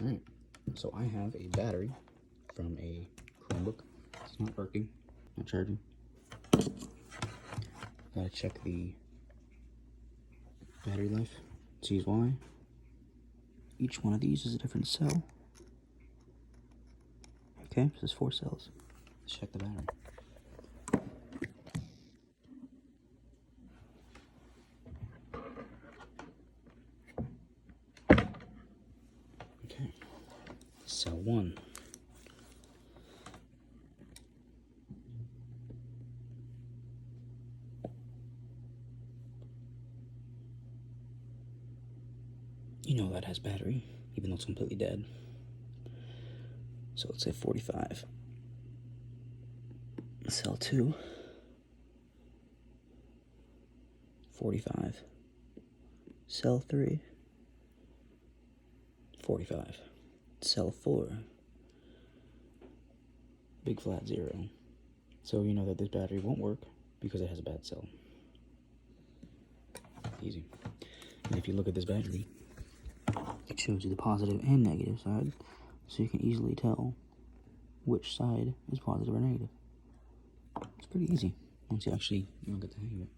Alright, so I have a battery from a Chromebook. It's not working, not charging. Gotta check the battery life, see why. Each one of these is a different cell. Okay, so there's 4 cells. Let's check the battery. Okay, cell 1. You know that has battery, even though it's completely dead. So let's say 45. Cell 2. 45. Cell 3. 45. Cell 4. Big flat 0. So you know that this battery won't work because it has a bad cell. Easy. And if you look at this battery, it shows you the positive and negative side, so you can easily tell which side is positive or negative. It's pretty easy once you actually get the hang of it.